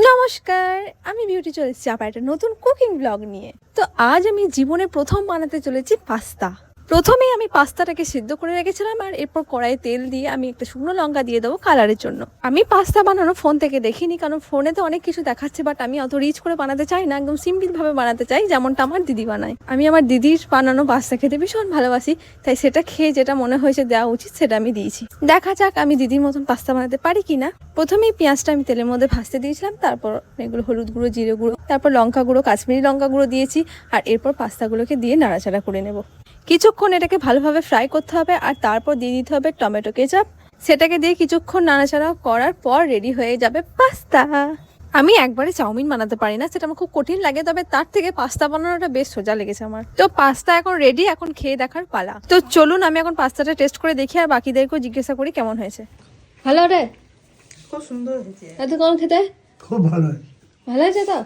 নমস্কার, আমি বিউটি চলে এসেছি আবার একটা নতুন কুকিং ব্লগ নিয়ে। তো আজ আমি জীবনে প্রথম বানাতে চলেছি পাস্তা। প্রথমেই আমি পাস্তাটাকে সিদ্ধ করে রেখেছিলাম আর এরপর কড়াইয়ে তেল দিয়ে আমি একটা শুকনো লঙ্কা দিয়ে দেবো কালারের জন্য। আমি পাস্তা বানানো ফোন থেকে দেখিনি, কারণ ফোনে তো অনেক কিছু দেখাচ্ছে, বাট আমি অত রিচ করে বানাতে চাই না, একদম সিম্পল ভাবে বানাতে চাই যেমনটা আমার দিদি বানায়। আমি আমার দিদির বানানো পাস্তা খেতে ভীষণ ভালোবাসি, তাই সেটা খেয়ে যেটা মনে হয়েছে দেওয়া উচিত সেটা আমি দিয়েছি। দেখা যাক আমি দিদির মতন পাস্তা বানাতে পারি কিনা। প্রথমেই পেঁয়াজটা আমি তেলের মধ্যে ভাজতে দিয়েছিলাম, তারপর এগুলো হলুদ গুঁড়ো, জিরে গুঁড়ো, তারপর লঙ্কা গুঁড়ো, কাশ্মীরি লঙ্কা গুঁড়ো দিয়েছি, আর এরপর পাস্তাগুলোকে দিয়ে নাড়াচাড়া করে নেব। কিছুক্ষণ এটাকে ভালোভাবে ফ্রাই করতে হবে, আর তারপর দিয়ে দিতে হবে টমেটো কেচাপ। সেটাকে দিয়ে কিছুক্ষণ নাড়াচাড়া করার পর রেডি হয়ে যাবে পাস্তা। আমি একবারে চাউমিন বানাতে পারি না, সেটা আমার খুব কঠিন লাগে, তবে তার থেকে পাস্তা বানানোটা বেশ সোজা লেগেছে আমার। তো পাস্তা এখন রেডি, এখন খেয়ে দেখার পালা। তো চলুন আমি এখন পাস্তাটা টেস্ট করে দেখি আর বাকিদেরকেও জিজ্ঞাসা করি কেমন হয়েছে। ভালো রে, খুব সুন্দর হয়েছে, এত কম খেতে খুব ভালো হয়েছে। ভালো হয়েছে তো।